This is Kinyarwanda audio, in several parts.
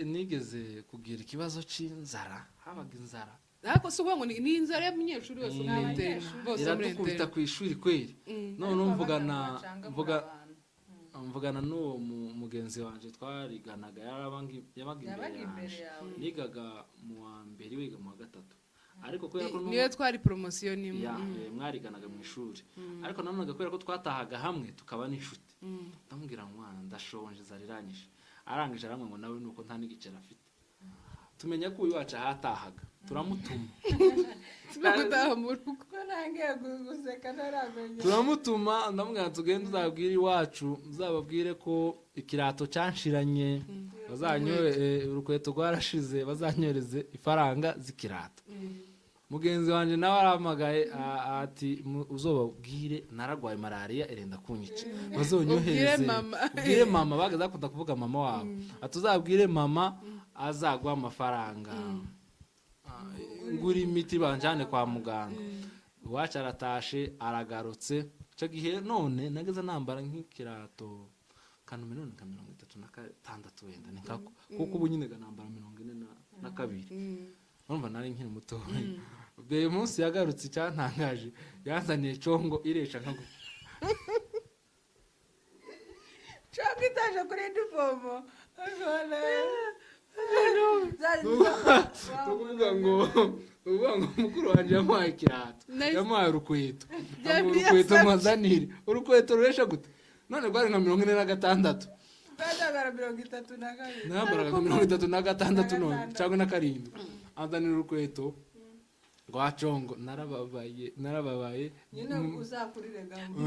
nigeze kugira ikibazo c'inzara habaga inzara ariko si ngo ni inzara y'umunyeshuri wese bose iradukubita ku ishuri kweri none mvugana n'uwo mugenzi wanje twariganaga yabaga imbere yawe nigaga mu wa mbere wiga mu wa gatatu ariko kubera ko niyo twari promotion nimwe mwariganaga mu ishuri ariko nanonaga kubera ko twatahaga hamwe tukaba n'inshuti ndamubwira mwana ndashonje zariranyije arangije aramwe ngo nawe nuko nta n'igicera afite tumenya ko uyu wacu ahatahaga turamutuma gutaha mu rugo nangiye guseka naramenye turamutuma ndamubwira tugende uzabwire iwacu uzababwire ko ikirato canshiranye bazanyoye urukweto rwarashize bazanyoreze ifaranga z'ikirato mugenzi wanje nawe aramagaye ati uzobabwire naragwaye malaria erenda kunyica bazonyohereze ubwire mama bagaza kunda kuvuga mama wabo atuzabwire mama azagwa amafaranga nguri imiti banjane kwa muganga wacu aratashe aragarutse cyo gihe none nageze nambara nk'ikirato kanome none ka 36 wenda ni kako kuko ubu nyine ganambara 42 urumva nari nkiri muto be munsi yagarutse cyantangaje yazaniye congo iresha nkago Chongo itaje kuri difomo uvuga ngo mukuru wanje yamuhaye ikirato yamuhaye urukweto mwazanire urukweto ruresha gute none rwari nka 46 badagara 32 nambaraga 36 none cyangwa na 7 azanira urukweto rwa congo narababaye nyine uzakurire gambo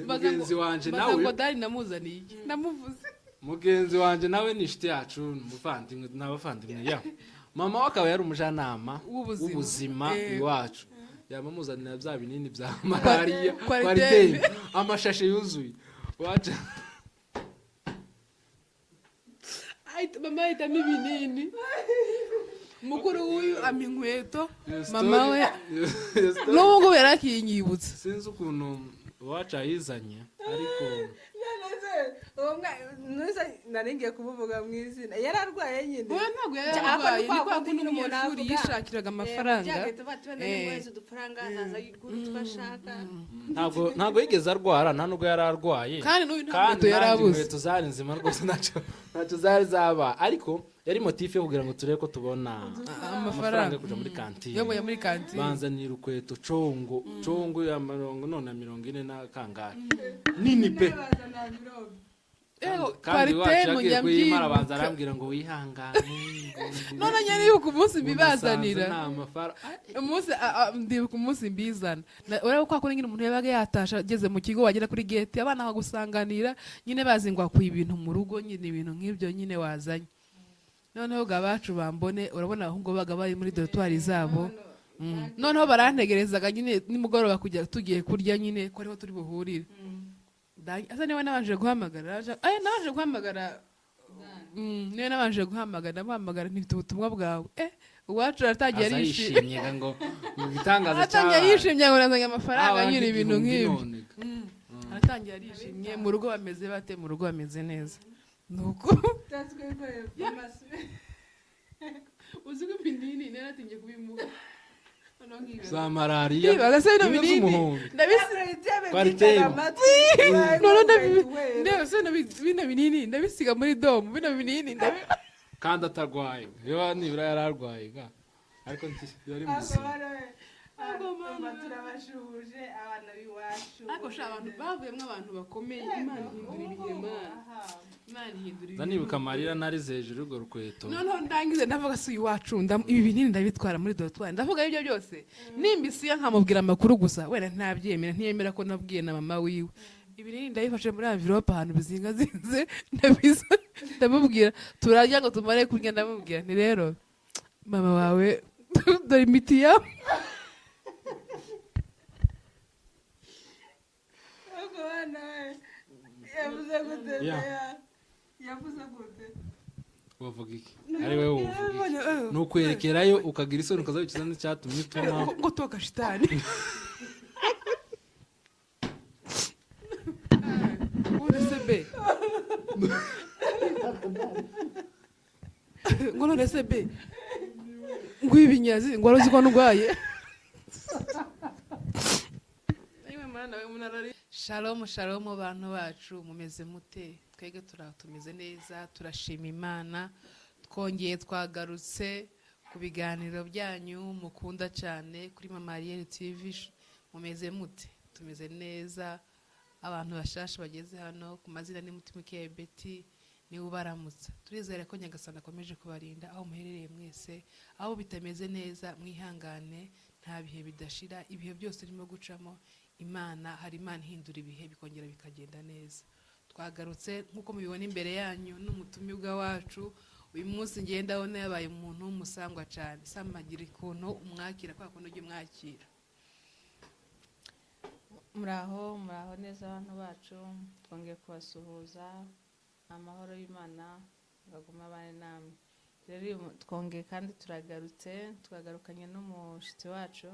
mugenzi wanje nawe ngo dari namuzaniye namuvuze mugenzi wanje nawe ni inshuti yacu umuvandimwe n'abavandimwe ya mama wakaba yari umujanama w'ubuzima iwacu yamamuzanira bya binini bya malaria kwariteye amashashe yuzuye waje mama ahitamo ibinini mukuru w'uyu inkweto mama we n'ubwo yarakinyibutse sinzi ukuntu waca yizanye ariko naringiye kumuvuga mu izina yararwaye nyine we ntabwo yararwaye ni kwa kundi umunyeshuri yishakiraga amafaranga ntabwo yigeze arwara nta nubwo yararwaye kandi n'uyu ntabwo yarabuze inkweto zari nzima rwose ntacyo zari zaba ariko yari motifu yo kugira ngo turebe ko tubona amafaranga yo kuja muri kantine yoboye muri kantine banzanira urukweto congo ya 40 na kangahe nini pe kandi wacu yagiye kuyimara banza arambwira ngo wihangane none nyene yuko umunsi mbibazanira umunsi ndibuka umunsi mbizana urebe ko akora nyine umuntu yabaga yatasha ageze mu kigo wagera kuri gate abana bagusanganira nyine bazingwa ku ibintu mu rugo nyine ibintu nk'ibyo nyine wazanye noneho gabacu bambone urabona ahubwo baga bari muri dortoir zabo noneho barantegerezaga nyine nimugoroba kujya tugiye kurya nyine ko ariho turi buhurire asa niwe nabanje guhamagara niwe nabanje guhamagara ntifite ubutumwa bwawe uwacu aratangiye arishimye ngo bitangaza cyane aratangiye yishimye ngo nazanye amafaranga nyine ibintu nk'ibyo aratangiye arishimye mu rugo bameze bate mu rugo bameze neza nuko uzi ko ibinini naratingiye kubimuha za malaria bagase bino binini bino binini ndabisiga muri domu bino binini kandi atarwaye yo nibura yararwaye ariko yari muzima turabashuje abana b'iwacu ariko sha abantu bavuyemo abantu bakomeye Imana ihindura ibihema Zanibuka Marira narize hejuru urwo rukweto. Noneho ndangize ndavuga si iwacu ibi binini ndabitwara muri dortoir. Ndavuga ibyo byose. Nimbisiye nkamubwira amakuru gusa wenda ntabyemera ntiyemera ko nabwiye na mama wiwe. Ibinini ndabifashe muri envelope ahantu bizinga zinze ndamubwira turajya ngo tumare kurya ndamubwira ni rero mama wawe dore imiti yawe. Yavuze gute wavuga iki ari wewe uvuga no kwerekerayo ukagira isoni ukazabikiza n'icyatumye utuma ngo toka shitani ngo none se be ngo ibinyazi ngo aruzi ko ndwaye. Shalom shalom bantu bacu mumeze mute? Twege tumeze neza, turashima Imana, twongeye twagarutse ku biganiro byanyu mukunda cyane kuri Mama Ariel TV. Mumeze mute? Tumeze neza. Abantu bashasha bageze hano ku mazina ni Mutimukeye Betty ni ubaramutsa. Turizere ko Nyagasani akomeje kubarinda aho muherereye mwese, aho bitameze neza mwihangane, nta bihe bidashira, ibihe byose birimo gucamo. Imana hari Imana ihindura ibihe bikongera bikagenda neza. Twagarutse nkuko mubibona imbere yanyu n'umutumirwa wacu. Uyu munsi ngenda abona yabaye umuntu w'umusangwa cyane. Samagira ikuntu umwakira kwa kuno ujye mwakira. muraho neza abantu bacu, twongeye kubasuhuza. Amahoro y'Imana baguma bane namwe. Rero twongeye kandi twagarukanye n'umushitsi wacu,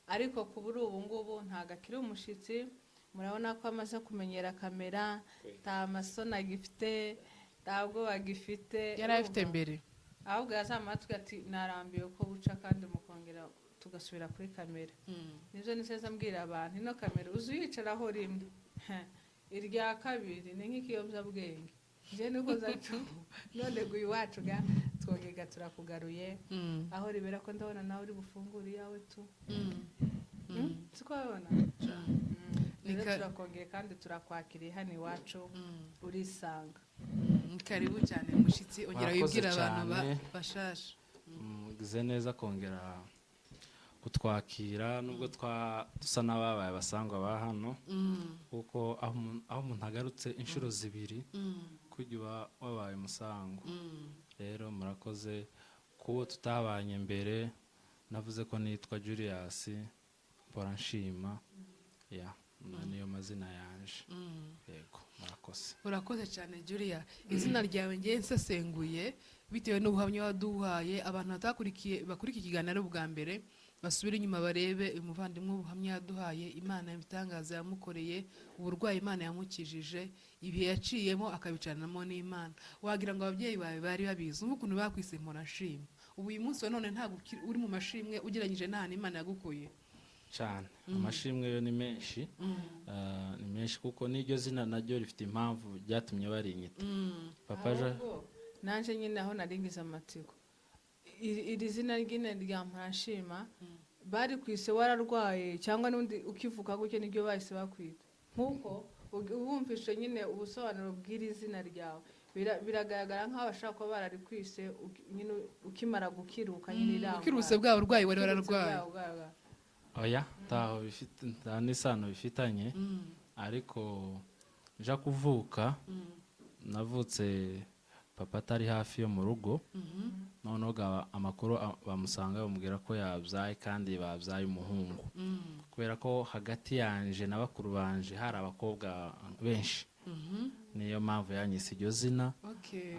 ariko kuburi ubu ngubu ntago akiri umushitsi. Murabona ko amaze kumenyera kamera, nta masoni agifite, ntabwo bagifite, Yari afite mbere. ahubwo yazamatwi ati narambiwe ko buca kandi mukongera tugasubira kuri kamera. Nivyo niseza mbwira abantu, ino kamera uzuyicaraho rimwe, irya kabiri ni nk'ikiyobyabwenge. Je niko zacu none guyu wacu ga twongega turakugaruye aho ribera ko ndabona nawe uri bufungura yawe tu. Siko babona turakongeye kandi turakwakiriye hano iwacu urisanga. Karibu cyane mushitsi, ongera wibwira abantu bashasha. Mugize neza kongera kutwakira nubwo dusa n'ababaye basangwa ba hano, kuko aho umuntu agarutse inshuro zibiri kujya wabaye umusango. Rero murakoze kubo tutabanye mbere. Navuze ko nitwa Julius Poranshima, niyo mazina yanje. Yego murakoze. Urakoze cyane Julia. Izina ryawe ngiye nsesenguye bitewe n'ubuhamya waduhaye. Abantu batakurikiye bakurikiye ikiganiro bwa mbere basubira inyuma barebe umuvandimwe ubuhamya yaduhaye. Imana ibitangaza yamukoreye, uburwayi Imana yamukijije, ibihe yaciyemo akabicanamo n'Imana. Wagira ngo ababyeyi bawe bari babizi ukuntu bakwise Mporashima. Ubu uyu munsi none ntabwo uri mu mashimwe ugeranyije n'ahantu Imana yagukuye cyane. Amashimwe yo ni menshi, ni menshi kuko n'iryo zina naryo rifite impamvu ryatumye barinyita. Papa je nanje nyine aho naringiza amatsiko, iri zina ryine rya Mporashima bari kwise wararwaye cyangwa n'undi ukivuka gutyo niryo bahise bakwita. Nkuko ubumvishe nyine ubusobanuro bw'iri zina ryawe biragaragara nk'aho bashaka ko barari kwise nyine ukimara gukiruka nyine iramba. Ukiruse bwa burwayi wari wararwaye. Oya, taho bifite n'isano bifitanye, ariko nja kuvuka navutse papa atari hafi yo mu rugo. Noneho amakuru bamusanga bamubwira ko yabyaye kandi babyaye umuhungu. Kubera ko hagati yanje na bakuru banje hari abakobwa benshi, niyo mpamvu yanyise iryo zina.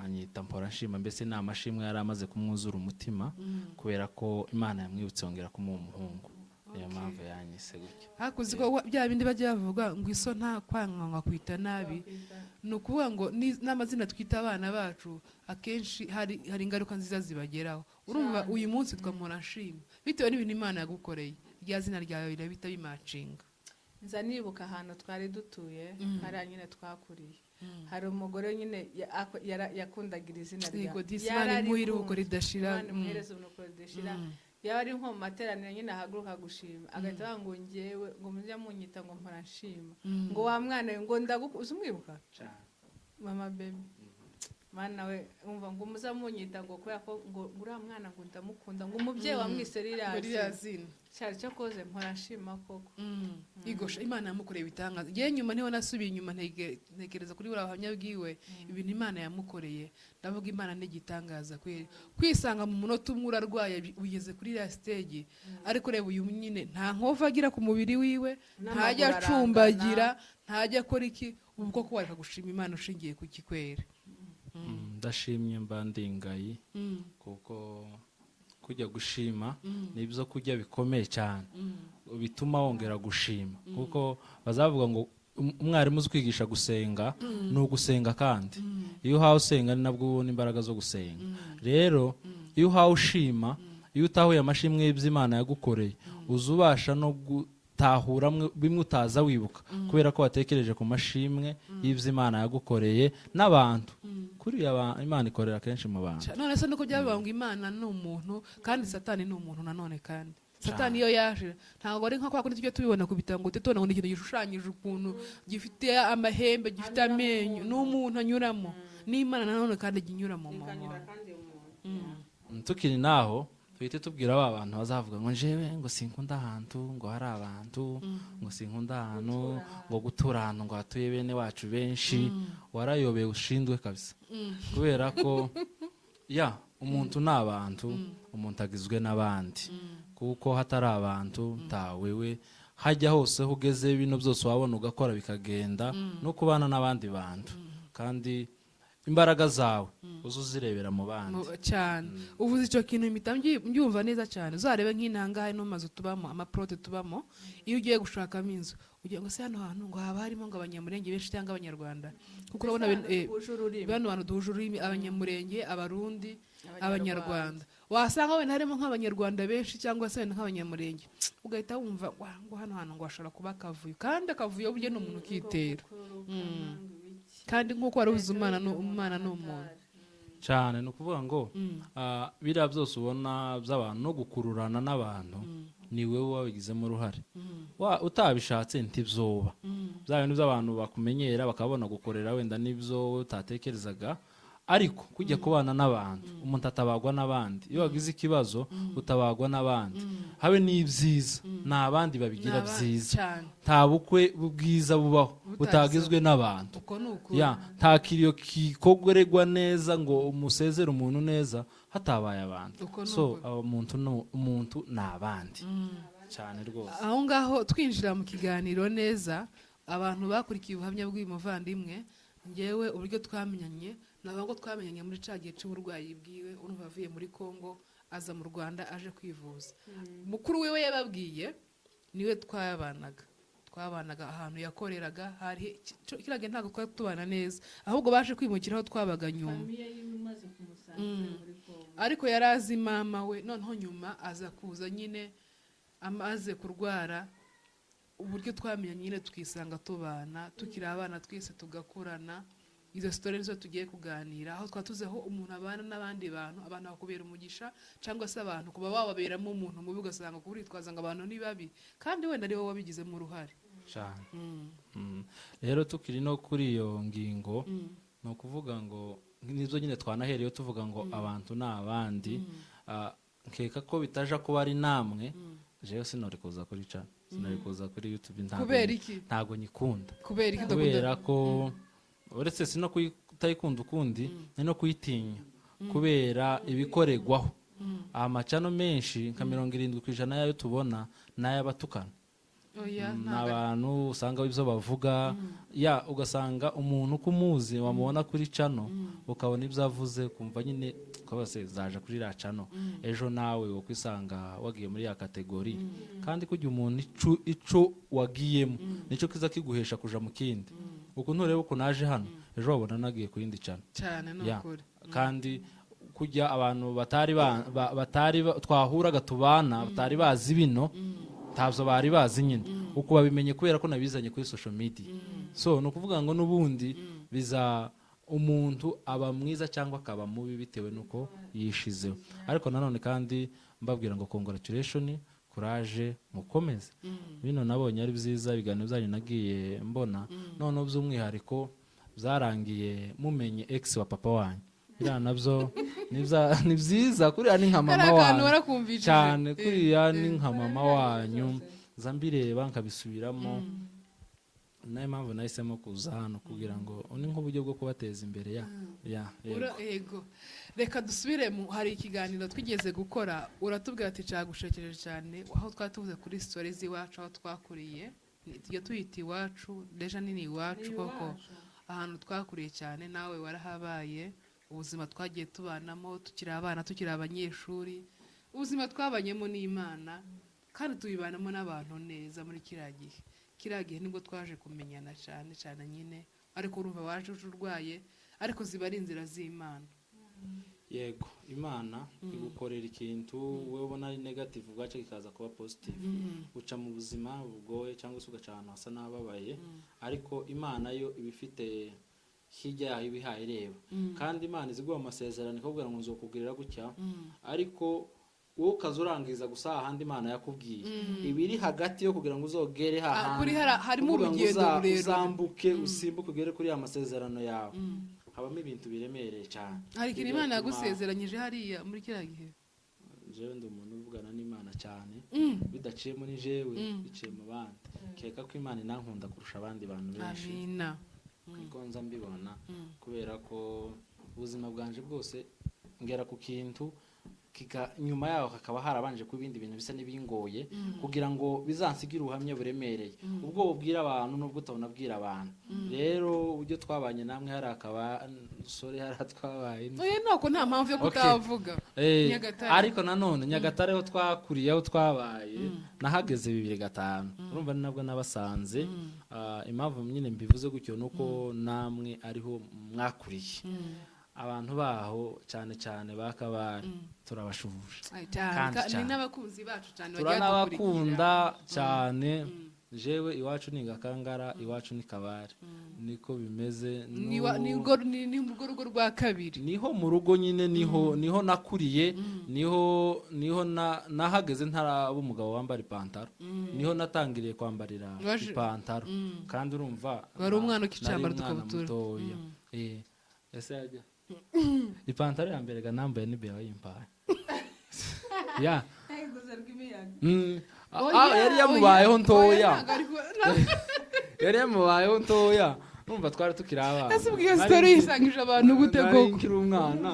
Anyita Mporashima, mbese ni amashimwe yari amaze kumwuzura umutima kubera ko Imana yamwibutse yongera kumuha umuhungu. Niyo mpamvu yanyise gutyo. Hakuzi ko bya bindi bajya bavuga ngo iso nta kwanga kwita nabi. Ni ukuvuga ngo n'amazina twita abana bacu akenshi hari ingaruka nziza zibageraho. Urumva uyu munsi twa Mporashima bitewe n'ibintu Imana yagukoreye, rya zina ryawe rirabita bimacinga. Nza nibuka ahantu twari dutuye, hari nyine twakuriye. Hari umugore nyine yakundagira izina ryawe. Yari muhiruko ridashira. Yari nko mu materaniro nyine ahaguruka gushima, agahita ngo ngewe ngo mujya munyita ngo Mporashima, ngo wa mwana ngo ndagukuza. Umwibuka Mama Baby mana we umva ngo muzamunyita ngo kubera ko ngo uriya mwana ngo ndamukunda, ngo umubyeyi wamwise ririya zina cyari cyo koze Mporashima koko. Igosha Imana yamukoreye ibitangaza. Ngiye nyuma niho nasubiye inyuma ntekereza kuri buriya buhamya bwiwe ibintu Imana yamukoreye. Ndavuga Imana n'igitangaza kweri. Kwisanga mu munota umwe urarwaye ugeze kuri ya stage, ariko reba uyu nyine nta nkova agira ku mubiri wiwe, ntajya acumbagira, ntajya akora iki. Ubwo ko wareka gushima Imana ushingiye ku kikwere. Ndashimye mbandingayi kuko kujya gushima nibyo kujya bikomeye cyane bituma wongera gushima, kuko bazavuga ngo umwarimu uzi kwigisha gusenga ni ugusenga kandi iyo uhawe usenga ni nabwo ubona imbaraga zo gusenga rero iyo uhawe ushima iyo utahuye amashimwe y'Imana yagukoreye uzubasha no gutahura bimwe utaza wibuka kubera ko watekereje ku mashimwe y'Imana yagukoreye n'abantu kuri Imana ikorera kenshi mu bantu none se nuko byavuga ngo Imana ni umuntu kandi Satani ni umuntu nanone kandi Satani iyo yaje ntabwo ari nka kwa kundi tujye tubibona ku bitabo tubona ngo ni ikintu gishushanyije ukuntu gifite amahembe gifite amenyo n'umuntu anyuramo n'Imana nanone kandi inyura mu muntu tukiri naho tuhite tubwira aba bantu bazavuga ngo njewe ngo sinkunda ahantu ngo hari abantu ngo sinkunda ahantu ngo gutura ahantu ngo hatuye bene wacu benshi warayobeye ushindwe kabisa kubera ko umuntu ni abantu umuntu agizwe n'abandi kuko hatari abantu ntawewe hajya hose ugeze bino byose wabona ugakora bikagenda no kubana n'abandi bantu kandi imbaraga zawe uzirebera mu bandi cyane uvuze icyo kintu impita mbyumva neza cyane uzarebe nk'intangahe no mazu tubamo amaprote tubamo iyo ugiye gushakamo inzu ugiye ngo se hano hantu ngo haba harimo ngo abanyamurenge benshi cyangwa abanyarwanda kuko urabona bano bantu duhuje ururimi abanyamurenge abarundi abanyarwanda wasanga wenda harimo nk'abanyarwanda benshi cyangwa se wenda nk'abanyamurenge ugahita wumva ngo hano hantu ngo hashobora kuba akavuyo kandi akavuyo burya ni umuntu ukitera kandi nk'uko wari uzi Imana ni umuntu cyane ni ukuvuga ngo biriya byose ubona by'abantu no gukururana n'abantu ni wowe wabigizemo uruhare utabishatse ntibyoba bya bintu by'abantu bakumenyera bakabona gukorera wenda n'ibyo utatekerezaga ariko kujya kubana n'abantu umuntu atabagwa n'abandi iyo wagize ikibazo utabagwa n'abandi habe n'ibyiza nta bandi babigira byiza nta bukwe bwiza bubaho butagizwe n'abantu nta kiriyo kikogoregwa neza ngo umusezere umuntu neza hatabaye abantu so umuntu ni abandi cyane rwose aho ngaho twinjira mu kiganiro neza abantu bakurikiye ubuhamya bw'uyu muvandimwe ngewe uburyo twamenyanye naba ngo twamenyanye muri ca gihe cy'uburwayi bwiwe urumva avuye muri Kongo aza mu Rwanda aje kwivuza mukuru we yababwiye niwe twabanaga ahantu yakoreraga hari kirage ntabwo twari tubana neza ahubwo baje kwimukira aho twabaga nyuma ariko yari azi mama we noneho nyuma aza kuza nyine amaze kurwara uburyo twamenyanye nyine tukisanga tubana tukiri abana twese tugakurana izo story nizo tugiye kuganira aho twatuzeho umuntu abana n'abandi bantu abantu bakubera umugisha cyangwa se abantu kuba wababeramo umuntu mubi ugasanga kuri twazanga abantu ni babi kandi wenda ari wowe wabigizemo uruhare cyane rero tukiri no kuri iyo ngingo no kuvuga ngo nizo nyine twanahereyo tuvuga ngo abantu n'abandi nkeka ko bitaja kuba ari namwe jewe sinori kuza kuri channel sinari kuza kuri YouTube ntago nyikunda kubera ko uretse sino kutayikunda ukundi no kuyitinya kubera ibikoregwaho amacano menshi nka 70% yayo tubona n'ayabatukana n'abantu usanga ibyo bavuga ugasanga umuntu kumuzi wamubona kuri cano ukabona ibyo avuze kumva nyine twabase zaje kuri ra cano ejo nawe ukwisanga wagiye muri ya kategori kandi kujya umuntu ico wagiyemo nico kiza kiguhesha kuja mu kindi uko ntureba uko naje hano ejo wabona nagiye ku yindi cano cyane n'ukuri kandi kujya abantu batari twahuraga tubana batari bazi bino tabzo bari bazi nyine uko babimenye kubera ko nabizanye kuri social media so no kuvuga ngo nubundi biza umuntu aba mwiza cyangwa akaba mubi bitewe nuko yishizeho ariko nanone kandi mbabwira ngo congratulation courage mukomeze bino nabonye ari byiza ibiganiro byanyu nagiye mbona none by'umwihariko byarangiye mumenye ex wa papa wanyu bira nabyo ni byiza kuriya ni nka mama wanyu cyane kuriya ni nka mama wanyu zambireba nkabisubiramo nayo mpamvu nahisemo kuza hano kugira ngo ni nk'uburyo bwo kubateza imbere yego reka dusubiremo hari ikiganiro twigeze gukora uratubwira ati cagushekeje cyane aho twatuvuze kuri stories iwacu aho twakuriye tujya tuyita iwacu deja nini iwacu koko ahantu twakuriye cyane nawe warahabaye ubuzima twagiye tubanamo tukiri abana tukiri abanyeshuri ubuzima twabanyemo n'Imana kandi tubibanamo n'abantu neza muri kiriya gihe kiriya gihe nibwo twaje kumenyana cyane cyane nyine ariko urumva waje urwaye ariko ziba ari inzira z'Imana. yego imana igukorera ikintu wowe ubona ari negative ubwacu kikaza kuba positive uca mu buzima bugoye cyangwa se ugaca ahantu hasa n'ababaye ariko imana yo iba ifite hirya yaho ibihaye ireba kandi imana iziguha amasezerano ikubwira ngo nzokubwirira gutya ariko wowe ukaza urangiza gusa ahandi imana yakubwiye ibiri hagati yo kugira ngo uzogere hahandi harimo urugendo rurerure uzambuke usimbuke ugere kuri ya masezerano yawe habamo ibintu biremereye cyane. Hari ikintu Imana yagusezeranyije hariya muri kiriya gihe? Jewe ndi umuntu uvugana n'Imana cyane bidaciye muri jewe biciye mu bandi keka ko Imana inankunda kurusha abandi bantu benshi. Amina. Kuko nza mbibona kubera ko ubuzima bwanje bwose ngera ku kintu nyuma yaho hakaba harabanje ku ibindi bintu bisa n'ibingoye kugira ngo bizansigire ubuhamya buremereye ubwo bubwira abantu nubwo utabonabwira abantu rero uburyo twabanye namwe hari akaba sore haratwabaye nako nta mpamvu yo kutavuga. Ariko nanone Nyagatare ho twakuriye aho twabaye nahageze 2005 urumva nabwo nabasanze impamvu nyine mbivuze gutyo nuko namwe ariho mwakuriye abantu baho cyane cyane bakabari turabashuvuje kandi ni n'abakunzi bacu cyane turanabakunda cyane jewe iwacu ni Gakangara iwacu ni Kabare niko bimeze ni urugo rwa kabiri niho mu rugo nyine niho nakuriye niho nahageze ntaraba umugabo wambara ipantaro niho natangiriye kwambarira ipantaro kandi urumva wari umwana ukicambara tukabutura ese yajya ipantaro ya mbere ganambaye ni Bea yimpaye ya yari yamubayeho ntoya yari yamubayeho ntoya numva twari tukiri abana ese ubwiye story yisangije abantu gute koko nkiri umwana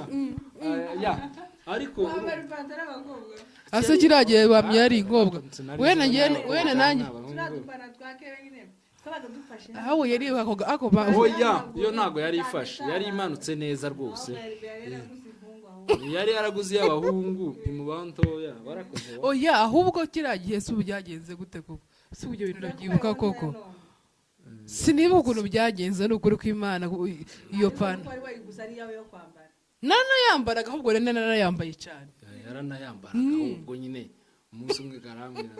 ya ariko ase kiragiye bamye ari inkobwa wena nanjye aho yari ako oya yo ntago yari ifashe yari imanutse neza rwose yari yaraguze y'abahungu imubaho ntoya barakoze oya ahubwo kiragiye se ubyagenze gute koko se ubyo bintu ndabyibuka koko siniba ukuntu byagenze n'ukuri kw'Imana iyo pana nana yambaraga ahubwo rene narayambaye cyane yaranayambaraga ahubwo nyine umunsi umwe garambira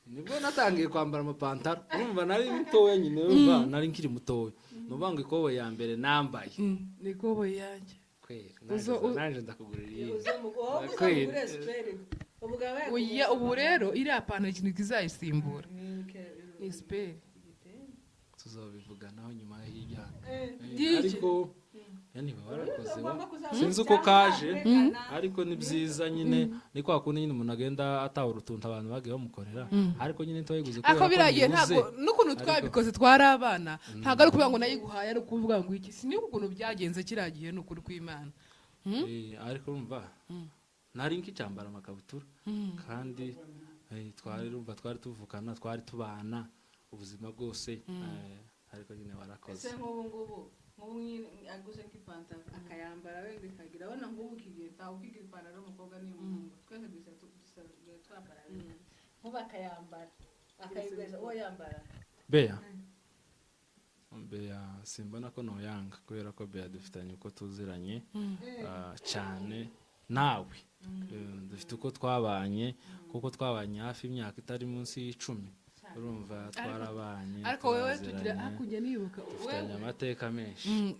nibwo natangiye kwambara amapantaro urumva nari mutoya nyine urumva nari nkiri mutoya nubanga ikoboyi ya mbere nambaye ni ikoboyi yanjye naje ndakugurira oya ubu rero iriya pantaro ikintu kizayisimbura ni spare tuzabivuganaho nyuma y'ijyana ariko yani barakoze sinzi uko kaje ariko ni byiza nyine ni kwa kundi nyine umuntu agenda atawura utuntu abantu bagiye bamukorera ariko nyine ntawiguze kubera ko biragiye ntago n'ukuntu twabikoze twari abana ntago ari kuvuga ngo nayiguhaye ari kuvuga ngo iki siniko ukuntu byagenze kiragiye n'ukuri kw'Imana ariko urumva nari nk'icyambara amakabutura kandi twari tuvukana twari tubana ubuzima bwose ariko nyine warakoze nk'ubu aguze nk'ipantaro akayambara wenda ikagira abona nk'ubu ukigiye ukigira ipantaro y'umukobwa n'iy'umuhungu twese dusa twambara nk'ubu akayambara akayigweza uwo yambara Bea simbona ko noyanga kubera ko Bea dufitanye uko tuziranye cyane nawe dufite uko twabanye kuko twabanye hafi imyaka itari munsi y'10 urumva twarabanye ariko wewe tugira hakujya nibuka dufitanye amateka menshi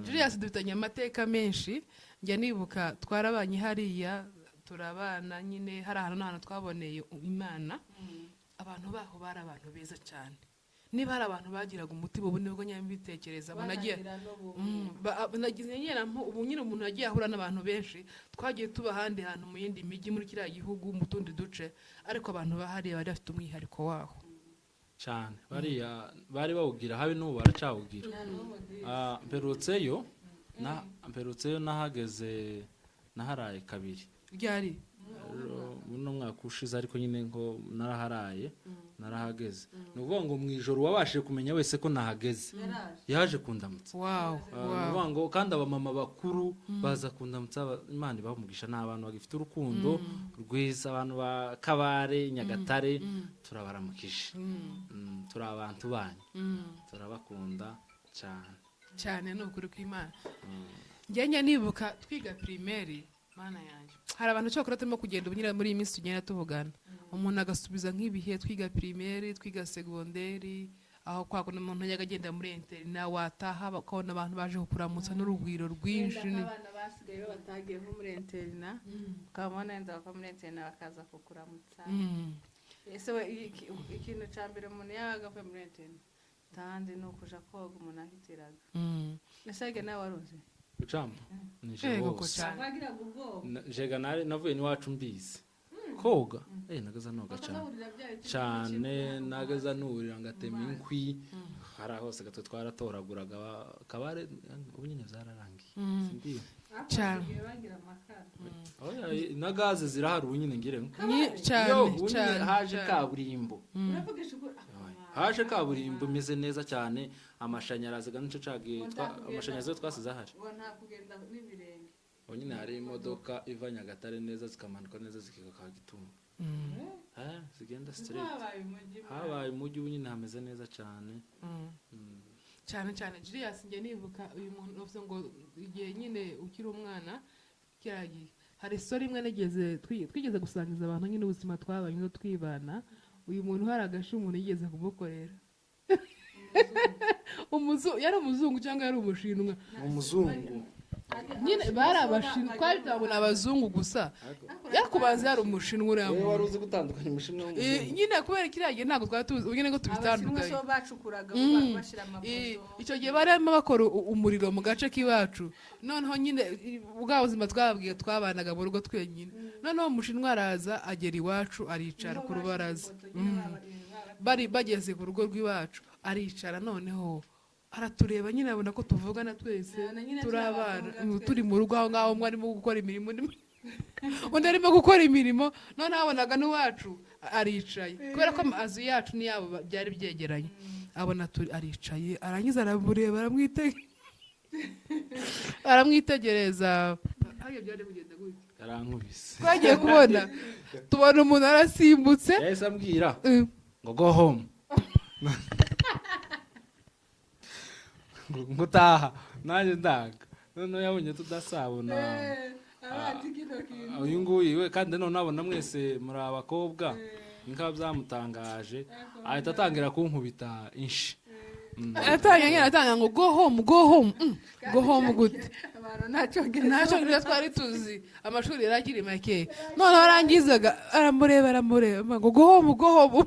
Julius dufitanye amateka menshi njya nibuka twarabanye hariya turabana nyine hari ahantu twaboneye Imana abantu baho bari abantu beza cyane niba hari abantu bagiraga umutima ubu nibwo nyambitekereza nagiye ubu nyine umuntu yagiye ahura n'abantu benshi twagiye tuba ahandi hantu mu yindi mijyi muri kiriya gihugu mu tundi duce ariko abantu bahariye bari bafite umwihariko waho cyane bari bawugira habe n'ubu baracawugira mperutseyo nahageze naharaye kabiri ryari muno mwaka ushize ariko nyine ngo naraharaye narahageze ni ukuvuga ngo mu ijoro wabashije kumenya wese ko nahageze yaje kundamutsa wow ni ukuvuga ngo kandi abamama bakuru baza kundamutsa Imana ibamugisha ni abantu bagifite urukundo rwiza abantu ba Kabare Nyagatare turabaramukije turi abantu banyu turabakunda cyane ni ukuri kw'Imana njye nibuka twiga primaire mana yanjye hari abantu cyokora turimo kugenda ubunyira muri iyi minsi tugenda tuvugana umuntu agasubiza nk'ibihe twiga primaire twiga secondaire aho kwakunda umuntu yagagenda muri interna wataha bakabona abantu baje kukuramutsa n'urugwiro rwinshi abana basigaye batagiye nko muri interna ukabona nza ko muri interna bakaza kukuramutsa ese ikintu cya mbere umuntu yaga kwa muri interna tandi no kuja koga umuntu ahitiraga nasage nawe waruzi Uchamba nije bose jega navuye niwacu mbizi koga nagaza noga cyane nagaza nurira ngatema inkwi hari hose gato twaratoraguraga Kabare ubunyine zararangiye simbi cyane na gaze zirahari ubunyine ngire cyane haje kaburimbo haje kaburimbo imeze neza cyane amashanyarazi gance cagiye amashanyarazi twasize ahari nta kugenda n'ibirenge nyine hari imodoka iva Nyagatare neza zikamanuka neza zikika Kagitumba zigenda straight habaye umujyi nyine hameze neza cyane cyane Julius njye nibuka uyu muntu uvuze ngo igihe nyine ukiri umwana kiragiye hari story imwe nigeze twigeze gusangiza abantu nyine ubuzima twabaye no twibana uyu muntu hari agashe umuntu yigeze kumukorera yari umuzungu cyangwa yari umushinwa umuzungu nyine bari abashinwa twari turabona abazungu gusa yakubanza yari umushinwa uriya muntu wari uzi gutandukanya umushinwa n'umuzungu nyine kubera kiriya gihe ntabwo twari tuzi ubu nyine ngo tubitandukanye icyo gihe barimo bakora umuriro mu gace k'iwacu noneho nyine bwa buzima twababwiye twabanaga mu rugo twenyine noneho umushinwa araza agera iwacu aricara ku rubaraza bari bageze ku rugo rw'iwacu aricara noneho aratureba nyine abona ko tuvugana twese turi abana turi mu rugo aho ngaho umwe arimo gukora imirimo undi arimo gukora imirimo noneho abonaga n'uwacu aricaye kubera ko amazu yacu n'iyabo byari byegeranye abona aricaye arangiza aramureba aramwitegereza yarankubise twagiye kubona tubona umuntu arasimbutse yahise ambwira ngo go home ngutaha nanjye ndaga noneho yabonye tudasabona uyu nguyu we kandi none abona mwese muri abakobwa nk'aba byamutangaje ahita atangira kunkubita inshi atanga ngo go home gute ntacyo ngira twari tuzi amashuri yari akiri make noneho arangizaga aramureba ngo go home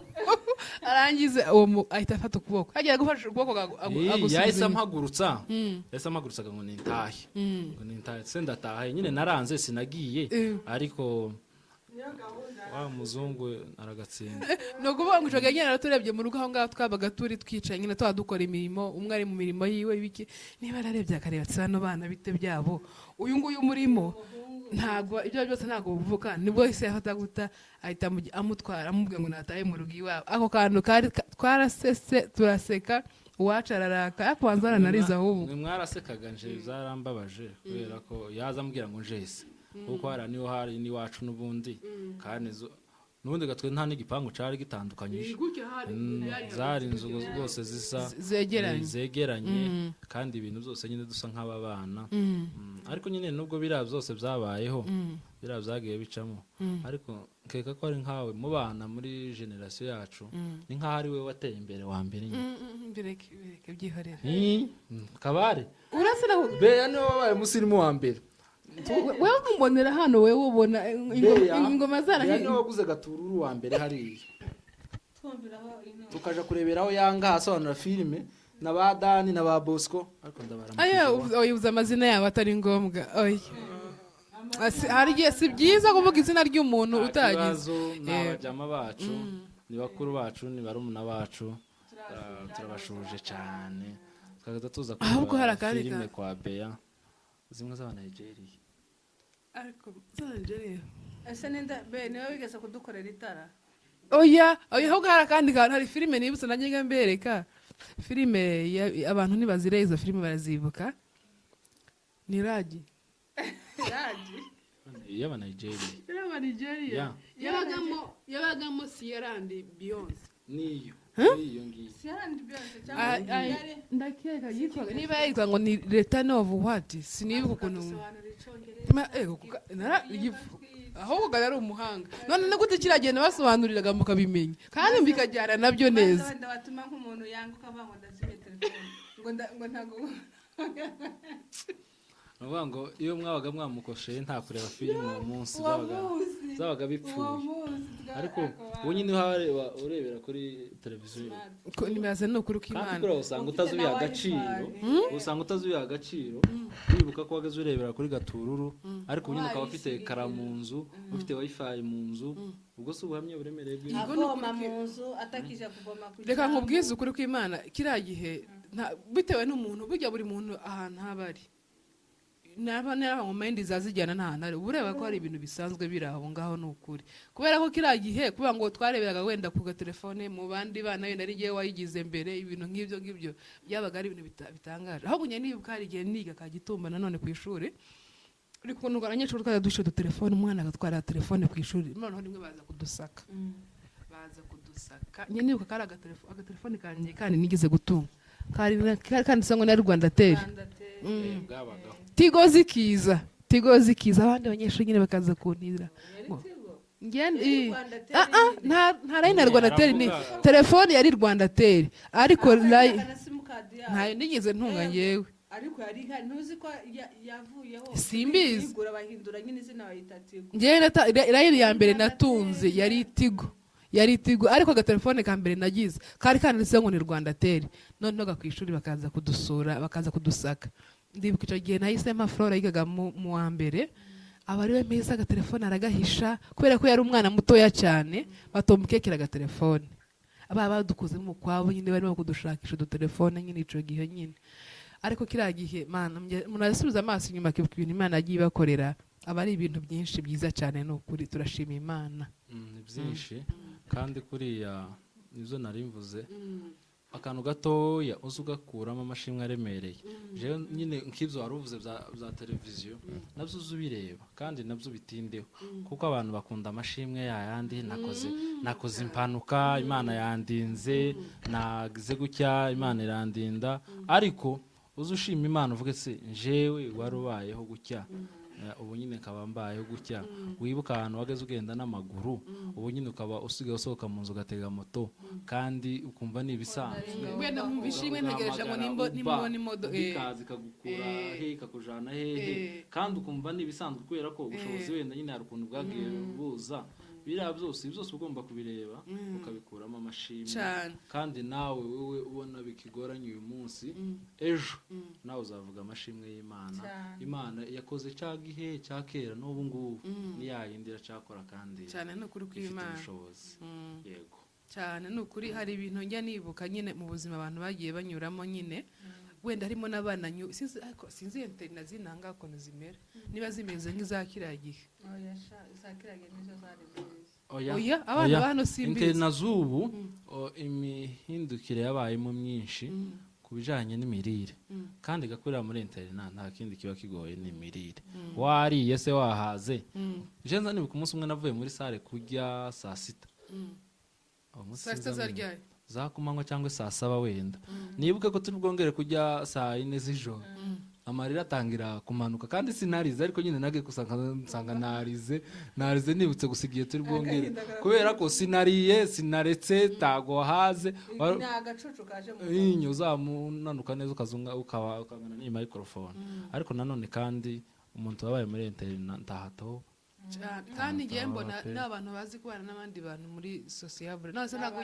arangiza uwo ahita afata ukuboko agiye gufasha ukuboko agusubiza yahise ampagurutsaga ngo nintahe se ndatahe nyine naranze sinagiye ariko wa muzungu aragatsinda no kuvuga ngo icoga nyine turebye mu rugo aho ngaho twabaga turi twicaye nyine twadukora imirimo umwe ari mu mirimo yiwe biki niba ararebye akareba tsano bana bite byabo uyu nguyu murimo ntago ibyo byose ntago buvuka nibwo yise yafata guta ahita amutwara amubwiye ngo nataye mu rugo iwabo ako kantu twarasese turaseka uwacu araraka yakwanza aranariza ahubwo mwarasekaga nje zarambabaje kubera ko yaza ambwira ngo njese kuko hari niho hari n'iwacu n'ubundi kandi n'ubundi gatwe nta n'igipangu cari gitandukanyije zari inzu rwose zisa zegeranye kandi ibintu byose nyine dusa nk'ababana ariko nyine nubwo biriya byose byabayeho biriya byagiye bicamo ariko nkeka ko ari nkawe mu bana muri generasiyo yacu ni nk'aho ari we wateye imbere wa mbere nyine bireke byihorera Kabare urase naho beya niwe wabaye umusirimu wa mbere wewe kumbonera hano wewe ubona ingoma zarahiye niwe waguze gatururu wa mbere hariya tukaja kureberaho yanga asobanura filime na ba Dani na ba Bosco ariko ndabaramukije uza amazina yabo atari ngombwa hari igihe si byiza kuvuga izina ry'umuntu utagize ni abajama bacu ni bakuru bacu ni barumuna bacu turabashuje cyane twagenda tuza kureba filime kwa Beya zimwe z'aba Nigeria ariko zanjye ese niwe wigeze kudukorera itara oya ahubwo hari akandi kantu hari filime nibutse nanjye mbereka filime abantu ntibazire izo filime barazibuka ni ragi y'Abanigeria yabagamo Sierra and Beyonce niyo ngiyo ndakeka yitwaga niba yitwa ngo ni Return of what sinibuka ukuntu ahubwo ari umuhanga none no gute kiragenda basobanuriraga mukabimenya kandi mbikajyana nabyo neza batuma nk'umuntu yanguka avuga ngo ndazimye telefone ngo ntago nuvuga ngo iyo mwabaga mwamukoshe nta kureba filime uwo munsi zabaga bipfuye ariko ubu nyine urebera kuri televiziyo nibaza ni ukuri kw'Imana kandi kuri usanga utazubiha agaciro wibuka ko wageze urebera kuri gatururu ariko nyine ukaba ufite ekara mu nzu ufite wifi mu nzu ubwo si ubuhamya buremereye avoma mu nzu atakija kuvoma ku reka nkubwize ukuri kw'Imana kiriya gihe bitewe n'umuntu burya buri muntu ahantu haba ari n'abana mu mind zazijyana n'ahantu ari ureba ko hari ibintu bisanzwe biri aho ngaho n'ukuri kubera ko kiriya gihe kuba ngo twareberaga wenda ku gatelefone mu bandi bana wenda ari gihe wayigize mbere ibintu nk'ibyo byabaga ari ibintu bitangaje aho kunye nibuka hari igihe niga Kagitumba nanone ku ishuri uri kuntu abanyeshuri twari dushe udutelefone umwana agatwara telefone ku ishuri noneho rimwe baza kudusaka nyine nibuka kari agatelefone kanjye kandi nigeze gutunga kandi sango na Rwandatel Tigo zikiza abandi banyeshuri nyine bakaza kuntira nta na Rwandatel ni telefone yari Rwandatel ariko ntayo nigeze ntunga ngewe ariko yari ntuzi ko yavuyeho simbizi igura bahindura nyine izina bayita Tigo ngewe ya mbere natunze yari Tigo ariko agatelefone ka mbere nagize kari kanditseho ngo ni Rwandatel noneho gakwishuri bakaza kudusura bakaza kudusaka ndibuka icyo gihe nahise Flora yigaga mu wa mbere aba ariwe meza agatelefone aragahisha kubera ko yari umwana mutoya cyane batomukekera agatelefone aba badukoze mu kwabo nyine barimo kudushakisha udutelefone nyine icyo gihe nyine ariko kiriya gihe mana munasubiza amaso inyuma kibuka ibintu Imana yagiye ibakorera aba ari ibintu byinshi byiza cyane n'ukuri turashima Imana ni byinshi kandi kuriya nizo nari mvuze akantu gatoya uzi ugakuramo amashimwe aremereye jewe nyine nk'ibyo wari uvuze bya televiziyo nabyo uzi ubireba kandi nabyo bitindeho kuko abantu bakunda amashimwe yayandi nakoze impanuka Imana yandinze nagize gutya Imana irandinda ariko uzi ushima Imana uvuge se jewe wari ubayeho gutya ubu nyine nkaba mbayeho gutya wibuka ahantu wageze ugenda n'amaguru ubu nyine ukaba usigaye usohoka mu nzu ugatega moto kandi ukumva ni ibisanzwe wenda mu bishimwe ntegereje ngo nimbona imodoka ikaza ikagukura he ikakujana hehe kandi ukumva ni ibisanzwe kubera ko ubushobozi wenda nyine hari ukuntu bwagiye buza biriya byose ugomba kubireba ukabikuramo amashimwe kandi nawe wowe ubona bikigoranye uyu munsi ejo nawe uzavuga amashimwe y'Imana Imana yakoze cya gihe cya kera n'ubu ngubu niyayindi iracakora kandi cyane n'ukuri kw'Imana ubushobozi yego cyane n'ukuri hari ibintu njya nibuka nyine mu buzima abantu bagiye banyuramo nyine wenda harimo n'abana sinzi interina zinanga ukuntu zimera niba zimeze nk'iza kiriya gihe oya abana ba hano simbizi interina z'ubu imihindukire yabayemo myinshi ku bijyanye n'imirire kandi gakorera muri interina nta kindi kiba kigoye n'imirire wariye se wahaze jenza nibuka umunsi umwe navuye muri sale kurya saa sita zaryaye za kumanywa cyangwa saa saba wenda nibuke ko turi bwongere kujya saa 4 z'ijoro amarira atangira kumanuka kandi sinarize ariko nyine nage kusanga narize nibutse gusigiye turi bwongere kubera ko sinaretse tago haze agacucu kaje mu inyo zamunanuka neza ukazunga ukangana ni microphone ariko nanone kandi umuntu wabaye muri internet ntahato kandi ngiye mbona n'abantu bazi kubana n'abandi bantu muri sociable nase ntago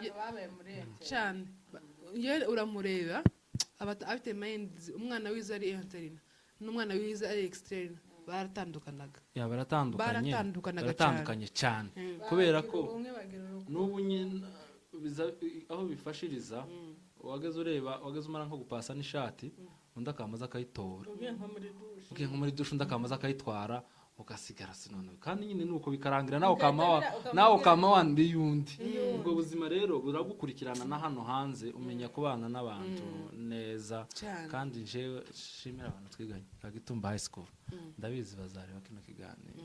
cyane uramureba abafite mind umwana wize ari interina n'umwana wize ari externe baratandukanye cyane kubera ko n'ubu nyine aho bifashiriza wageze umara nko gupasa n'ishati undi akamaza akayitora ugiye nko muri dushe undi akamaza akayitwara ugasigara sinone kandi nyine nuko bikarangira nawe ukama wandi yundi. Ubwo buzima rero buragukurikirana na hano hanze umenya kubana n'abantu neza. Kandi njewe shimira abantu twiganye Kagitumba High School ndabizi bazareba kino kiganiro.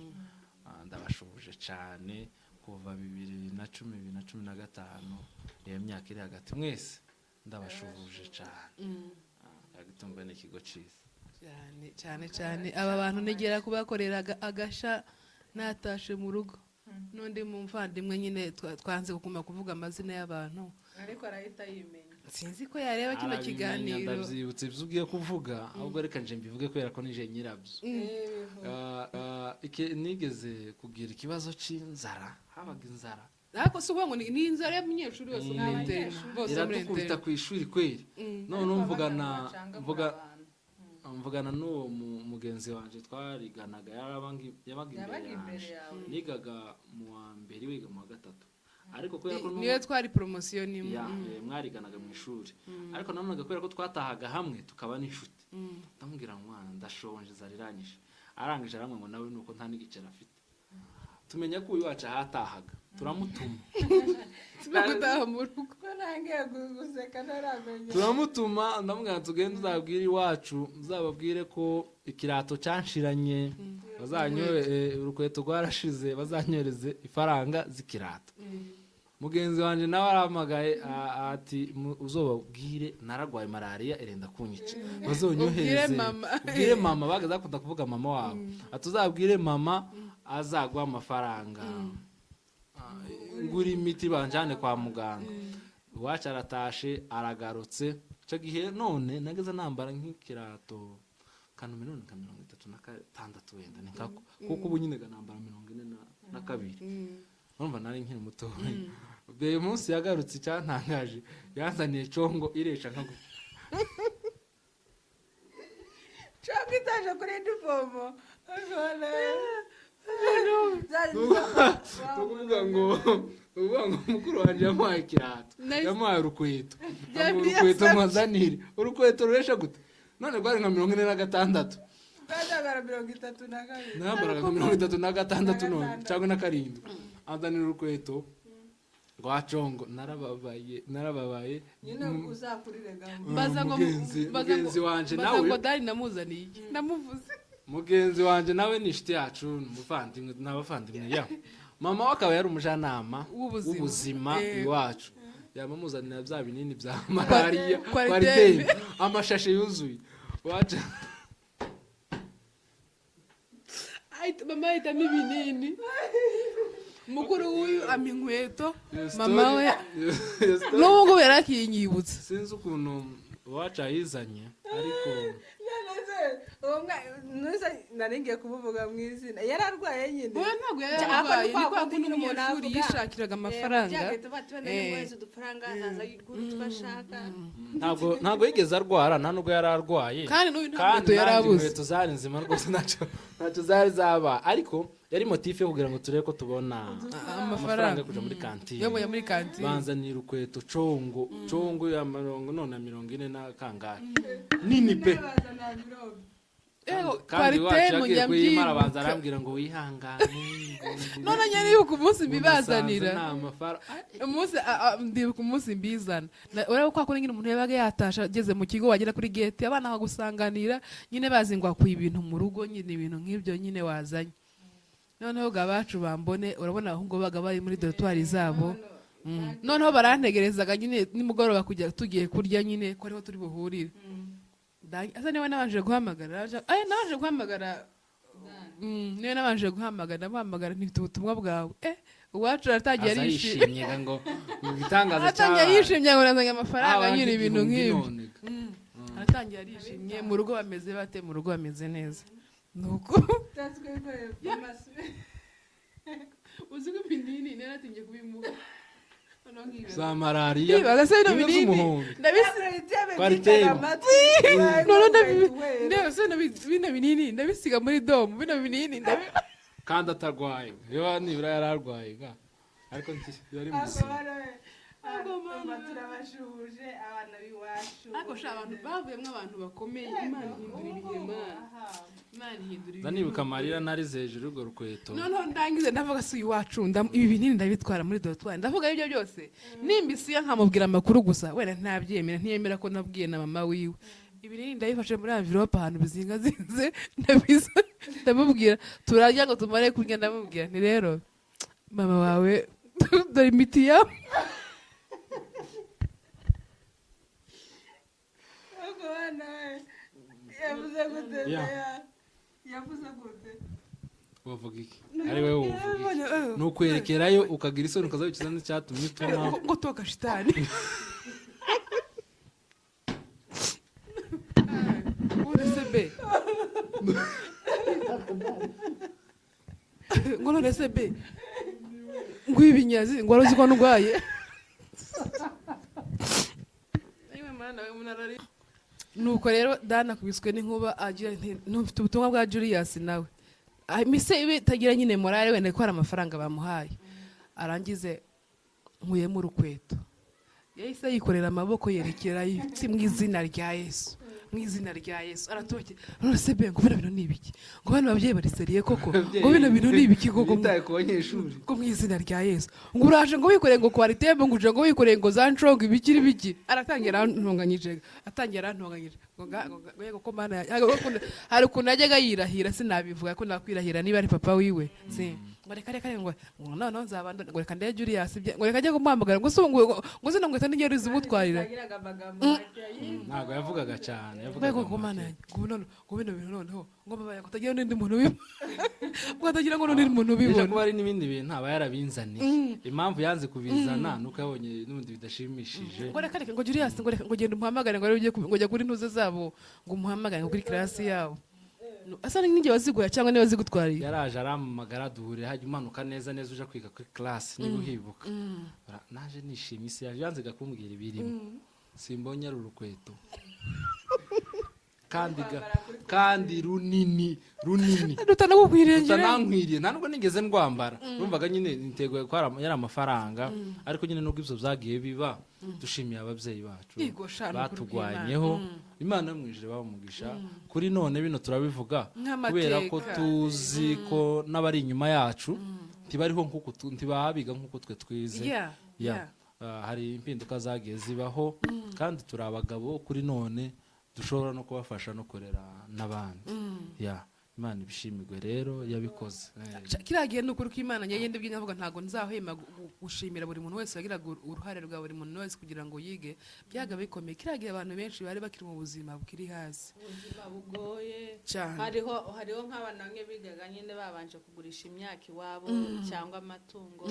Ndabashubuje cyane kuva 2010-2015 iyo myaka iri hagati mwese ndabashubuje cyane. Kagitumba ni ikigo cyiza cyane aba bantu negera kubakorera agasha natashe mu rugo n'undi mu mvandimwe nyine twanze kuguma kuvuga amazina y'abantu ariko arahita yimenya. Sinzi ko yareba kino kiganiro. Ndabyibutse ibyo ugiye kuvuga ahubwo reka nje mbivuge kubera ko nije nyirabyo. Nigeze kugira ikibazo cy'inzara, habaga inzara ariko si ngo ni inzara y'umunyeshuri wese umwete bose iradukubita ku ishuri kweri. None mvugana n'uwo mugenzi wanje twariganaga yabaga imbere yawe. Nigaga mu wa mbere wiga mu wa gatatu. Ariko kubera ko niyo twari promotion nimwe mwariganaga mu ishuri. Ariko nanone kubera ko twatahaga hamwe tukaba n'inshuti. Ndamubwira mwana ndashonje zariranyije. Arangije aramwe ngo nawe nuko nta n'igicera afite. Tumenya ko uyu wacu ahatahaga turamutuma. Tugutaha mu rugo nangiye guseka naramenye. Turamutuma ndamubwira tugende uzabwire iwacu uzababwire ko ikirato canshiranye bazanyoye urukweto rwarashize bazanyoreze ifaranga z'ikirato. Mugenzi wanje nawe aramagaye ati uzobabwire naragwaye malaria irenda kunyica bazonyohereze ubwire mama bagaza kunda kuvuga mama wabo atuzabwire mama azagwa amafaranga nguri imiti banjane kwa muganga. Iwacu aratashe aragarutse cyo gihe none nageze nambara nk'ikirato kanumero 36 wenda ni kako kuko ubu nyine ganambara 42. Urumva nari nkiri muto. Uyu munsi yagarutse cyantangaje yanzaniye congo iresha nka gutya. Congo itaje kuri ndivomo. Uvuga ngo mukuru wanje yamuhaye ikirato yamuhaye urukweto mwazanire urukweto ruresha gute none rwari nka 46 Ndagara 32 nambaraga 36 none cyangwa na 7 azanira urukweto rwa congo narababaye nyine uzakurire gambo baza ngo mugenzi wanje nawe ngo dari namuzaniye namuvuze mugenzi wanje nawe ni shiti yacu n'umuvandimwe n'abavandimwe ya mama wakaba yari umujanama w'ubuzima iwacu yamamuzanira bya binini bya malaria kwariteme amashashe yuzuye wacha mama itami binini mukuru uyu aminkweto mama we n'ubwo yarakinyibutse sinzi ukuntu wacha yizanye ariko nuza naringiye kumuvuga mu izina yararwaye nyine we ntabwo yararwaye ni kwa kundi umunyeshuri yishakiraga amafaranga ntabwo yigeze arwara nta nubwo yararwaye kandi n'uyu ntabwo yarabuze inkweto zari nzima rwose ntacyo zari zaba ariko yari motife yo kugira ngo turebe ko tubona amafaranga kuja muri kantine yo muri kantine banzanira ukweto congo ya 40 na kangahe nini pe kandi wacu yagiye kuyimara banza arambwira ngo wihangane none nyari yuko umunsi mbibazanira umunsi ndibuka umunsi mbizana urabona ko akora nyine umuntu yabaga yatasha ageze mu kigo wagera kuri gate abana bakagusanganira nyine bazi ngo akwiye ibintu mu rugo nyine ibintu nk'ibyo nyine wazanye noneho gabacu bambone urabona ahubwo baga bari muri dortoir zabo noneho barantegerezaga nyine nimugoroba kujya tugiye kurya nyine ko ariho turi buhurire asa niwe nabanje guhamagara nabanje guhamagara niwe nabanje guhamagara nifite ubutumwa bwawe uwacu aratangiye arishimye ngo bitangaza cyane aratangiye yishimye ngo nazanye amafaranga nyine ibintu nk'ibyo aratangiye arishimye mu rugo bameze bate mu rugo bameze neza nuko uzi ko ibinini naratinye kubimuha za malaria bagasena binini ndabisiga muri domu bino binini kandi atarwaye niba nibura yararwaye ariko yari muzima turabashuje abana b'iwacu ariko sha abantu bavuyemo abantu bakomeye Imana ihindura ibihe Imana ihindura ibihe ndanibuka amarira narize hejuru y'urwo rukweto noneho ndangize ndavuga si iwacu ibi binini ndabitwara muri dortoir ndavuga ibyo byose nimbisiye nkamubwira amakuru gusa wenda ntabyemera ntiyemera ko nabwiye na mama wiwe ibinini ndabifashe muri envelope ahantu bizingazinze ndamubwira turarya ngo tumare kurya ndamubwira nti rero mama wawe dore imiti yawe yavuze gute wavuga iki ari wowe uvuga iki ni ukwerekerayo ukagira isoni ukazabikiza n'icyatumye utuma ngo toka shitani urese be ngo none se be ngo ibinyazi ngo waruzi ko ndwaye nuko rero dana kubiswe n'inkuba agira ntufite ubutumwa bwa Julius nawe mise ibe tagira nyine morale wenda ko hari amafaranga bamuhaye arangize nkuyemo urukweto yahise yikorera amaboko yerekera mu izina rya Yesu mu izina rya Yesu aratoke none se be ngo bino bintu nibiki ngo bano babyeyi bariseriye koko ngo bino bintu nibiki koko bitaye ku banyeshuri ngo mu izina rya Yesu ngo uraje ngo wikoreye ngo kwaritembe ngo uje ngo wikoreye ngo zanshonga ibikiri biki aratangira ntunganyije ngo ko mana hari ukuntu ajyaga yirahira sinabivuga ko nakwirahira niba ari papa wiwe ngo reka ngo noneho nzabandona ngo reka ndeye Julius ngo reka ajye kumuhamagara ngo zino ngweto nigere zimutwarira ntabwo yavugaga cyane yavugaga ko mana ngo bino bintu noneho ngo babaye kutagira n'undi muntu ubibona ngo atagira ngo n'undi muntu ubibona kuba hari n'ibindi bintu aba yarabinzaniye impamvu yanze kubizana nuko yabonye n'ubundi bidashimishije ngo reka ngo Julius ngo genda umuhamagare ngo ujye kuri ntuze zabo ngo umuhamagare ngo kuri class yabo asa n'ingiye waziguye cyangwa niba zigutwariye yaraje arampamagara duhure hajya umanuka neza neza uja kwiga kuri class niba uhibuka naje nishimye isi yanze kumbwira ibirimo simbonye ari urukweto kandi runini rutanankwiriye nta nubwo nigeze ndwambara urumvaga nyine niteguye ko yari amafaranga ariko nyine nubwo ibyo byagiye biba dushimiye ababyeyi bacu batugwanyeho Imana yo mu ijuru bamugisha kuri none bino turabivuga kubera ko tuzi ko n'abari inyuma yacu ntibariho nk'uko ntibabiga nk'uko twe twize hari impinduka zagiye zibaho kandi turi abagabo kuri none dushobora no kubafasha no kurera n'abandi Imana ibishimirwe rero yabikoze kiragiye n'ukuri ko Imana nyende bw'inyavuga ntago nzahema gushimira buri muntu wese wagiraga uruhare rwa buri muntu wese kugira ngo yige byaga bikomeye kiragiye abantu benshi bari bakiri mu buzima bukiri hasi ubuzima bugoye cyane hariho nk'abana bamwe bigaga nyine babanje kugurisha imyaka iwabo cyangwa amatungo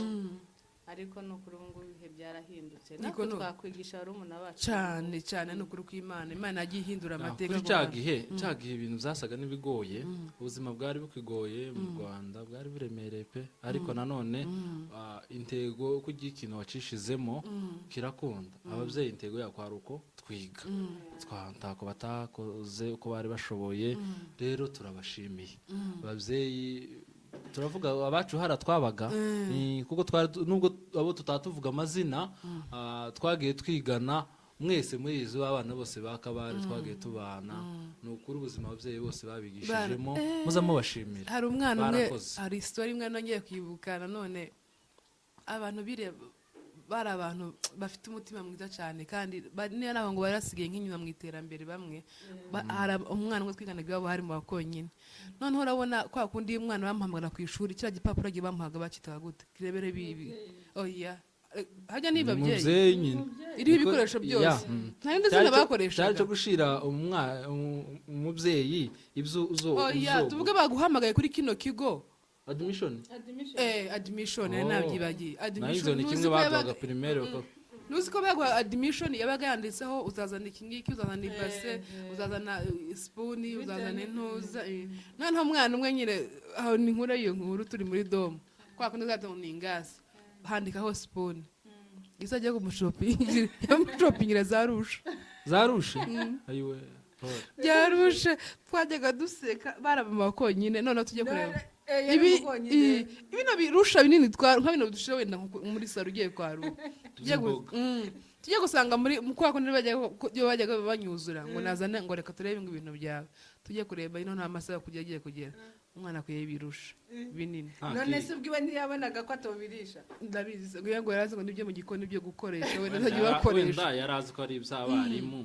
ariko n'ukuri ubu ngubu ibihe byarahindutse natwe twakwigisha barumuna bacu cyane n'ukuri ko Imana yagiye ihindura amateka kuri cya gihe ibintu byasaga n'ibigoye ubuzima bwari bukigoye mu Rwanda bwari buremereye pe ariko nanone intego ko ugiye ikintu wacishizemo kirakunda ababyeyi intego yako hari uko twiga ntako batakoze uko bari bashoboye rero turabashimiye ababyeyi turavuga abacu hara twabaga kuko nubwo abo tutatuvuga amazina twagiye twigana mwese muri izo abana bose bakabari twagiye tubana ni ukuri ubuzima ababyeyi bose babigishijemo muzamo bashimira hari umwana umwe hari story imwe nongeye kwibuka nanone abantu bari abantu bafite umutima mwiza cyane kandi niyo nabo ngo barasigaye nk'inyuma mu iterambere bamwe hari umwana umwe twiganaga iwabo hari mu bakonyine noneho urabona kwa kundi umwana bamuhamagara ku ishuri kiriya gipapuro agiye bamuhaga bakitaga gute kirebere bibi oya hajya niba ababyeyi iriho ibikoresho byose nta yindi zina bakoreshaga cyari cyo gushira umubyeyi ibyo oya tuvuge baguhamagaye kuri kino kigo admission nabyibagiye admission ni kimwe baduhaga primaire nuzi ko bagwa admission yabaga yanditseho uzazana iki ngiki uzazana ibase uzazana spoon uzazana intuza noneho umwana umwe nyine aho ni nkuru iyo nkuru turi muri dom kwa kundi gato ni ingasi handikaho spoon isajya ku shopping zarushe ayiwe byarushe twajyaga duseka barabama konyine none tujye kureba bino birusha binini nka bino dushira wenda muri saro ugiye kwaruka tujye gusanga muri kwa kundi bajyaga banyuzura ngo nazane ngo reka turebe ibintu byawe tujye kureba ino nta masaha kujya agiye kugera umwana akwiye ibirusha binini none se ubwiwe ntiyabonaga ko atobirisha ndabizi ngo yarazi ngo nibyo mu gikoni byo gukoresha wenda ntajya bakoresha wenda yarazi ko ari iby'abarimu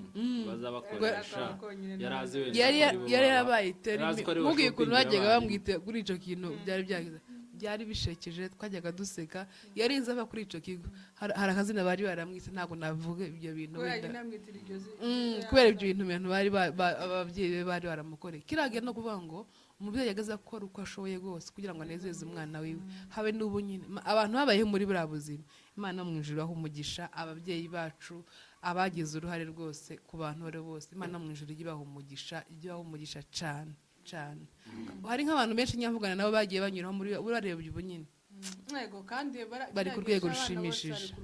bazabakoresha yarazi wenda yari yabaye terimi mubwiye ukuntu bajyaga bamwita kuri icyo kintu byari bishekeje twajyaga duseka yarinze ava kuri icyo kigo hari akazina bari baramwise ntabwo navuga ibyo bintu kubera ibyo bintu ababyeyi be bari baramukoreye kiragira no kuvuga ngo umubyeyi yagaze akora uko ashoboye rwose kugira ngo anezeze umwana wiwe habe n'ubu nyine abantu babayeho muri buriya buzima imana mu ijuru aho umugisha ababyeyi bacu abagize uruhare rwose ku bantu bari bose imana mu ijuru ijya ibaha umugisha cyane cyane hari nk'abantu benshi nyavugana nabo bagiye banyuraho muri bareba ubu nyine bari ku rwego rushimishije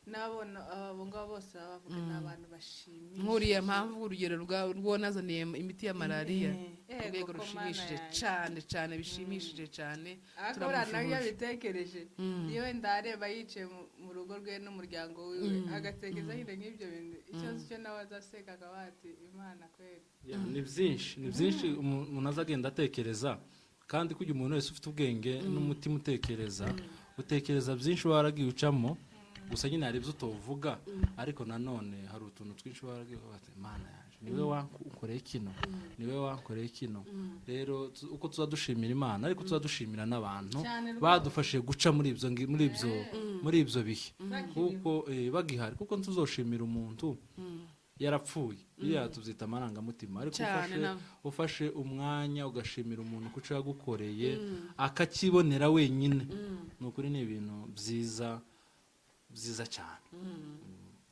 n'abona abo ngabo bose bavuga ni abantu bashimishije nk'uriya mpamvu urugero rwonazaniye imiti ya malariya ku rwego rushimishije cyane bishimishije cyane akora nayo yabitekereje iyo wenda areba yicaye mu rugo rwe n'umuryango wiwe agatekereza nyine nk'ibyo bintu ikibazo cyo nawe azaseka akaba ati imana kweri ni byinshi umuntu aza agenda atekereza kandi kugira umuntu wese ufite ubwenge n'umutima utekereza byinshi waragiye ucamo gusa nyine hari ibyo utovuga ariko nanone hari utuntu twinshi waragiye bati imana yaje niwe wankoreye kino rero uko tuzadushimira imana ariko tuzadushimira n'abantu badufashije guca muri ibyo bihe kuko bagihari kuko tuzoshimira umuntu yarapfuye biriya tubyita amarangamutima ariko ufashe umwanya ugashimira umuntu kuko yagukoreye akakibonera wenyine ni ukuri ni ibintu byiza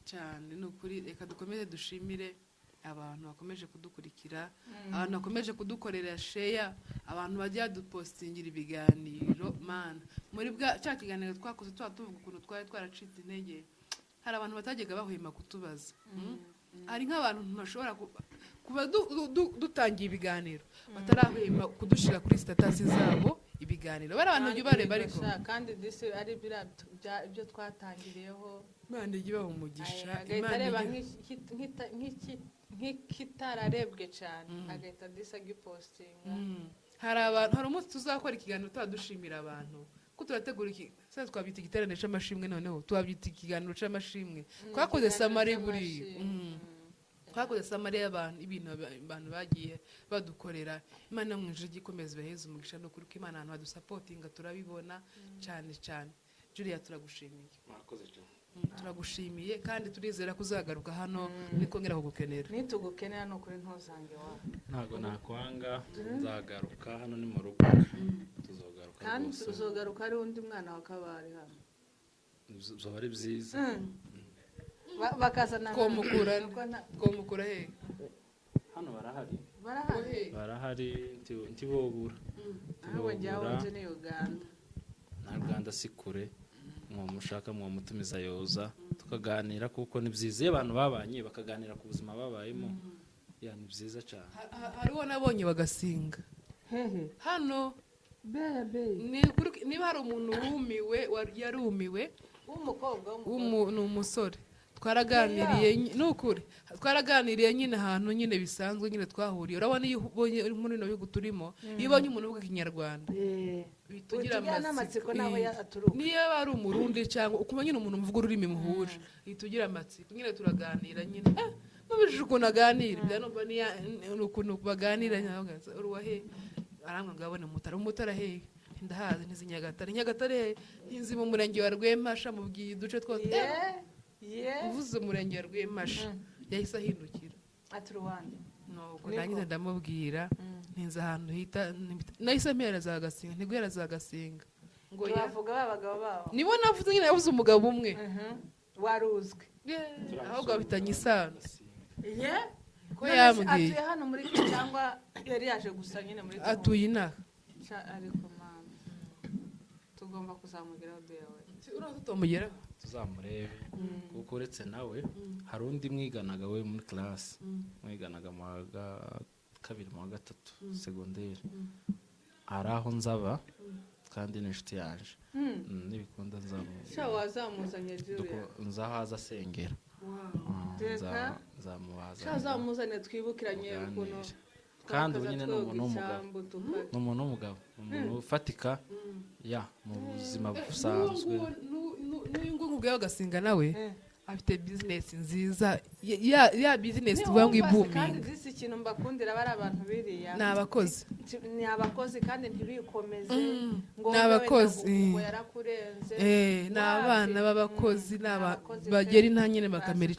cyane ni ukuri reka dukomeze dushimire abantu bakomeje kudukurikira abantu bakomeje kudukorera sheya abantu bajya dupostingira ibiganiro mana muri cya kiganiro twakoze tuvuga ukuntu twari twaracitse intege hari abantu batajyaga bahwema kutubaza hari nk'abantu ntashobora kuba dutangiye ibiganiro batarahwema kudushyira kuri sitatasi zabo ibiganiro bari abantu bajya bareba ariko kandi disi ari ibyo twatangiriyeho imana ijya ibaha umugisha agahita areba nk'ikitararebwe cyane agahita disi agipostinga hari umunsi tuzakora ikiganiro tudushimira abantu ko turategura twabyita igiterane cy'amashimwe noneho tubabyita ikiganiro cy'amashimwe twakoze samari buriya twakoze samari y'abantu ibintu abantu bagiye badukorera imana mu ijuru igikomeza ibaheze umugisha no kuri ko imana ahantu badusapotinga turabibona cyane Julia turagushimiye turagushimiye kandi turizera kuzagaruka hano nikongera kugukenera nitugukenera no kuri ntuzange wa ntago nakwanga nzagaruka hano ni mu rugo tuzogaruka kandi tuzogaruka ari undi mwana wa kabari hano bizoba ari byiza bakazana komukura he hano barahari ntibobura ahubwo njyaho nje ni Uganda na Uganda si kure mushaka mutumiza yoza tukaganira kuko ni byiza iyo abantu babanye bakaganira ku buzima babayemo ni byiza cyane hariho nabonye bagasinga hano niba hari umuntu yarumiwe w'umukobwa ni umusore twaraganiriye nyine ahantu nyine bisanzwe nyine twahuriye urabona iyo ubonye muri bino bihugu turimo iyo ubonye umuntu uvuga ikinyarwanda bitugira amatsiko niyo ari umurundi cyangwa ukuma nyine umuntu uvuga ururimi muhuje bitugira amatsiko nyine turaganira nyine mubijije ukuntu aganira byanumva ni ukuntu baganira uruwahe arambwa ngabone umutara hehe ndahazi ntizi Nyagatare ntizi mu murenge wa Rwemasha mubwiye uduce twose uvuze umurenge wa Rwemasha yahise ahindukira ati Rwanda nuko nangize ndamubwira ntinze ahantu hita nahise mpereza agasinga ntigwera zagasinga ngo yavuga babagabo babo nibo navuze nyine yavuze umugabo umwe waruzwe ahubwo bitanye isano ko yambwiye atuye hano muri cyangwa yari yaje gusa nyine muri atuye inaha ariko mama tugomba kuzamugeraho bewe tutamugeraho tuzamurebe kuko uretse nawe hari undi mwiganaga we muri class mwiganaga mu wa kabiri mu wa gatatu segonderi hari aho nzaba kandi n'inshuti yaje n'ibikunda sha wazamuzanye Julia nzaho aza asengera nzamubaza sha zamuzanye twibukiranye ukuntu kandi ubu nyine ni umuntu w'umugabo umuntu ufatika ya mu buzima busanzwe n'uyu nguyu ubwawe ugasinga nawe afite bizinesi nziza ya bizinesi tuvuga ngo ibuminga kandi disi ikintu mbakundira bari abantu biriya ni abakozi kandi ntibikomeze ngo ni abakozi yarakurenze ni abana b'abakozi bagera inta nyine bakamera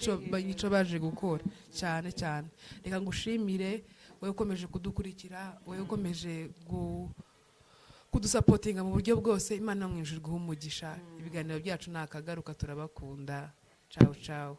icyo baje gukora cyane cyane reka ngushimire wowe ukomeje kudukurikira wowe ukomeje kudusapotinga mu buryo bwose Imana mu ijuru iguhe umugisha ibiganiro byacu ni akagaruka turabakunda ciao ciao